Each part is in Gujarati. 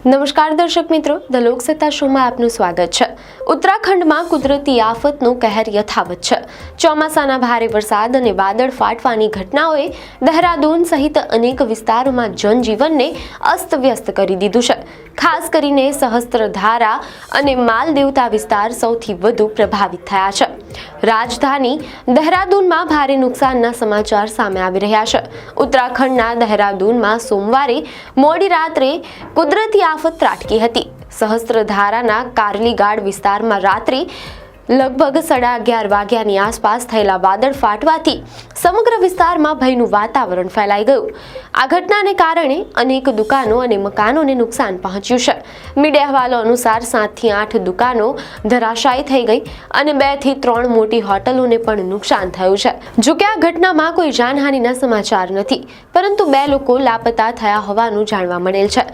નમસ્કાર દર્શક મિત્રો, ધ લોકસત્તા શોમાં આપનું સ્વાગત છે। ઉત્તરાખંડમાં કુદરતી આફતનો કહેર યથાવત છે। ચોમાસાના ભારે વરસાદ અને વાદળ ફાટવાની ઘટનાઓએ દહેરાદૂન સહિત અનેક વિસ્તારોમાં જનજીવનને અસ્તવ્યસ્ત કરી દીધું છે। ખાસ કરીને સહસ્ત્રધારા અને માલદેવતા વિસ્તાર સૌથી વધુ પ્રભાવિત થયા છે। રાજધાની દહેરાદૂનમાં ભારે નુકસાનના સમાચાર સામે આવી રહ્યા છે। ઉત્તરાખંડના દહેરાદૂનમાં સોમવારે મોડી રાત્રે કુદરતી આફત ત્રાટકી હતી। સહસ્ત્રધારાના કારલીગાડ વિસ્તારમાં રાત્રે લગભગ 11:30 વાગ્યાની આસપાસ થયેલા વાદળ ફાટવાથી સમગ્ર વિસ્તારમાં ભયનું વાતાવરણ ફેલાઈ ગયું। આ ઘટનાને કારણે અનેક દુકાનો અને મકાનોને નુકસાન પહોંચ્યું છે। મીડિયા અહેવાલો અનુસાર 7 થી 8 દુકાનો ધરાશાયી થઈ ગઈ અને 2 થી 3 મોટી હોટલોને પણ નુકસાન થયું છે। જો કે આ ઘટનામાં કોઈ જાનહાનિના સમાચાર નથી, પરંતુ 2 લોકો લાપતા થયા હોવાનું જાણવા મળેલ છે,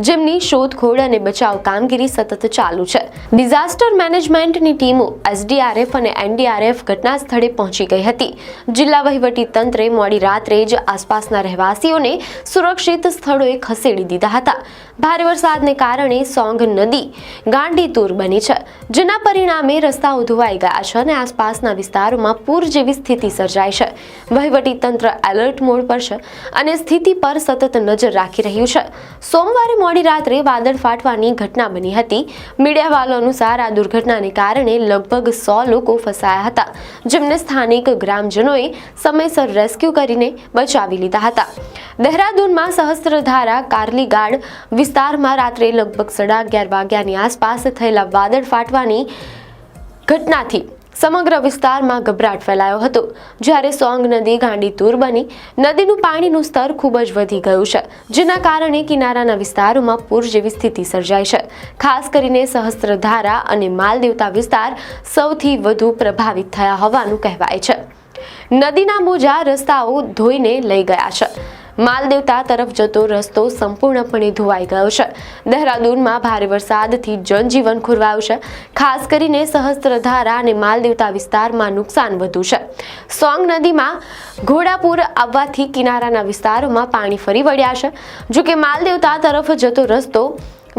જેમની શોધખોળ અને બચાવ કામગીરી સતત ચાલુ છે। ડિઝાસ્ટર મેનેજમેન્ટની ટીમો SDRF અને NDRF ઘટના સ્થળે પહોંચી ગઈ હતી। જિલ્લા વહીવટી તંત્રે મોડી રાત્રે જ આસપાસના રહેવાસીઓને સુરક્ષિત સ્થળોએ ખસેડી દીધા હતા। ભારે વરસાદને કારણે સોંગ નદી ગાંડીતુર બની છે, જેના પરિણામે રસ્તાઓ ધોવાઈ ગયા છે અને આસપાસના વિસ્તારોમાં પૂર જેવી સ્થિતિ સર્જાઈ છે। વહીવટી તંત્ર એલર્ટ મોડ પર છે અને સ્થિતિ પર સતત નજર રાખી રહ્યું છે। સોમવારે મોડી રાત્રે વાદળ ફાટવાની ઘટના બની હતી। મીડિયા અહેવાલો અનુસાર આ દુર્ઘટનાને કારણે લગભગ 100 લોકો ફસાયા હતા, જેમને સ્થાનિક ગ્રામજનોએ સમયસર રેસ્ક્યુ કરીને બચાવી લીધા હતા। દહેરાદૂનમાં સહસ્ત્રધારા કારલીગાડ વિસ્તારમાં રાત્રે લગભગ 11:30 વાગ્યાની આસપાસ થયેલા વાદળ ફાટવાની ઘટનાથી સમગ્ર વિસ્તારમાં ગભરાટ ફેલાયો હતો। જ્યારે સોંગ નદી ગાંડીતુર બની, નદીનું પાણીનું સ્તર ખૂબ જ વધી ગયું છે, જેના કારણે કિનારાના વિસ્તારોમાં પૂર જેવી સ્થિતિ સર્જાઈ છે। ખાસ કરીને સહસ્ત્રધારા અને માલદેવતા વિસ્તાર સૌથી વધુ પ્રભાવિત થયા હોવાનું કહેવાય છે। નદીના મોજા રસ્તાઓ ધોઈને લઈ ગયા છે। માલદેવતા તરફ જતો રસ્તો સંપૂર્ણપણે ધોવાઈ ગયો છે। દહેરાદૂનમાં ભારે વરસાદથી જનજીવન ખોરવાયું છે। ખાસ કરીને સહસ્ત્રધારા અને માલદેવતા વિસ્તારમાં નુકસાન વધુ છે। સોંગ નદીમાં ઘોડાપુર આવવાથી કિનારાના વિસ્તારોમાં પાણી ફરી વળ્યા છે। જો કે માલદેવતા તરફ જતો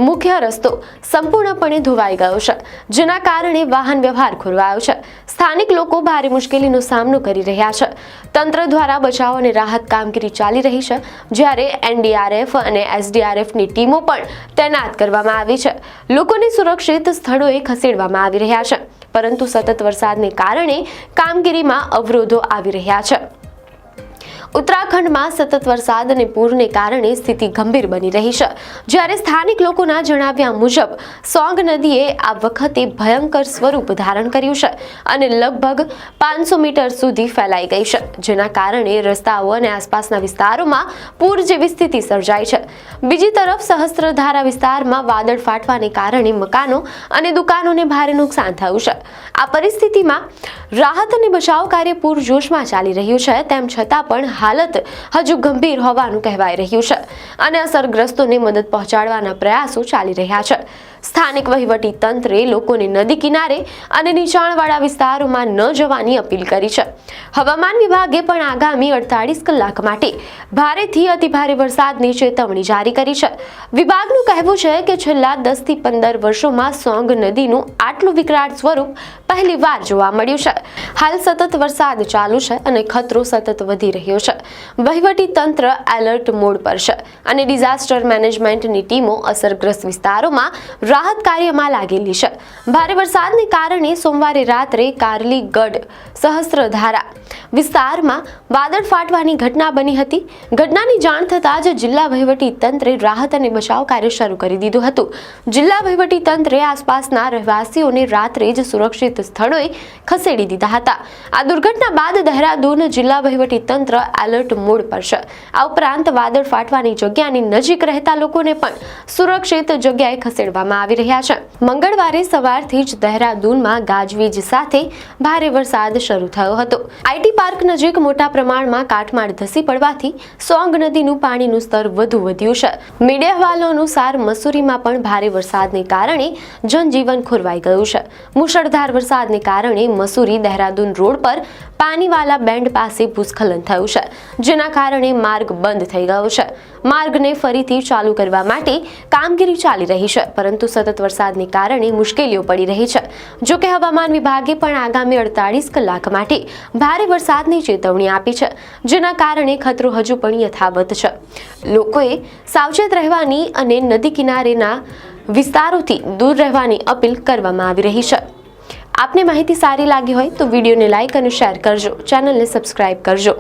મુખ્ય રસ્તો સંપૂર્ણપણે ધોવાઈ ગયો છે, જેના કારણે વાહન વ્યવહાર ખોરવાયો છે। સ્થાનિક લોકો ભારે મુશ્કેલીનો સામનો કરી રહ્યા છે। તંત્ર દ્વારા બચાવ અને રાહત કામગીરી ચાલી રહી છે, જ્યારે NDRF અને SDRFની ટીમો પણ તૈનાત કરવામાં આવી છે। લોકોને સુરક્ષિત સ્થળોએ ખસેડવામાં આવી રહ્યા છે, પરંતુ સતત વરસાદને કારણે કામગીરીમાં અવરોધો આવી રહ્યા છે। ઉત્તરાખંડમાં સતત વરસાદ અને પૂરને કારણે સ્થિતિ ગંભીર બની રહી છે। જ્યારે સ્થાનિક લોકોના જણાવ્યા મુજબ સોંગ નદીએ આ વખતે ભયંકર સ્વરૂપ ધારણ કર્યું છે અને લગભગ 500 મીટર સુધી ફેલાઈ ગઈ છે, જેના કારણે રસ્તાઓ અને આસપાસના વિસ્તારોમાં પૂર જેવી સ્થિતિ સર્જાઈ છે। બીજી તરફ સહસ્ત્રધારા વિસ્તારમાં વાદળ ફાટવાને કારણે મકાનો અને દુકાનોને ભારે નુકસાન થયું છે। આ પરિસ્થિતિમાં રાહત અને બચાવ કાર્ય પૂરજોશમાં ચાલી રહ્યું છે, તેમ છતાં પણ હાલત હજુ ગંભીર હોવાનું કહેવાય રહ્યું છે અને અસરગ્રસ્તોને મદદ પહોંચાડવાના પ્રયાસો ચાલી રહ્યા છે। સ્થાનિક વહીવટી તંત્રે લોકોને નદી કિનારે અને નીચાણવાળા વિસ્તારોમાં ન જવાની અપીલ કરી છે। હવામાન વિભાગે પણ આગામી 48 કલાક માટે ભારેથી અતિભારે વરસાદની ચેતવણી જારી કરી છે। વિભાગનું કહેવું છે કે છેલ્લા 10 થી 15 વર્ષોમાં સોંગ નદીનું આટલું વિકરાળ સ્વરૂપ પહેલીવાર જોવા મળ્યું છે। હાલ સતત વરસાદ ચાલુ છે અને ખતરો સતત વધી રહ્યો છે। વહીવટી તંત્ર એલર્ટ મોડ પર છે અને ડિઝાસ્ટર મેનેજમેન્ટની ટીમો અસરગ્રસ્ત વિસ્તારોમાં રાહત કાર્યમાં લાગેલી છે। ભારે વરસાદને કારણે સોમવારે રાત્રે કારલીગઢ સહસ્ત્રધારા વિસ્તારમાં વાદળ ફાટવાની ઘટના બની હતી। ઘટનાની જાણ થતાં જ જિલ્લા વહીવટી તંત્રે રાહત અને બચાવ કાર્ય શરૂ કરી દીધું હતું। જિલ્લા વહીવટી તંત્રે આસપાસના રહેવાસીઓને રાત્રે જ સુરક્ષિત સ્થળોએ ખસેડી દીધા હતા। આ દુર્ઘટના બાદ દહેરાદૂન જિલ્લા વહીવટી તંત્ર એલર્ટ મોડ પર છે। આ ઉપરાંત વાદળ ફાટવાની જગ્યાની નજીક રહેતા લોકોને પણ સુરક્ષિત જગ્યાએ ખસેડવામાં કરવામાં આવી રહ્યા છે। મંગળવારે સવારથી જ દહેરાદૂનમાં ગાજવીજ સાથે ભારે વરસાદ શરૂ થયો હતો। આઈટી પાર્ક નજીક મોટા પ્રમાણમાં કાટમાળ ધસી પડવાથી સોંગ નદીનું પાણીનું સ્તર વધુ વધ્યું છે। મીડિયા અહેવાલો અનુસાર મસૂરીમાં પણ ભારે વરસાદને કારણે જનજીવન ખોરવાઈ ગયું છે। મુશળધાર વરસાદને કારણે મસૂરી દહેરાદૂન રોડ પર પાણીવાલા બેન્ડ પાસે ભૂસ્ખલન થયું છે, જેના કારણે માર્ગ બંધ થઈ ગયો છે। માર્ગને ફરીથી ચાલુ કરવા માટે કામગીરી ચાલી રહી છે, પરંતુ સતત વરસાદને કારણે મુશ્કેલીઓ પડી રહી છે। જો કે હવામાન વિભાગે પણ આગામી 48 કલાક માટે ભારે વરસાદની ચેતવણી આપી છે, જેના કારણે ખતરો હજુ પણ યથાવત છે। લોકોએ સાવચેત રહેવાની અને નદી કિનારેના વિસ્તારોથી દૂર રહેવાની અપીલ કરવામાં આવી રહી છે। આપને માહિતી સારી લાગી હોય તો વિડીયોને લાઇક અને શેર કરજો, ચેનલને સબસ્ક્રાઇબ કરજો।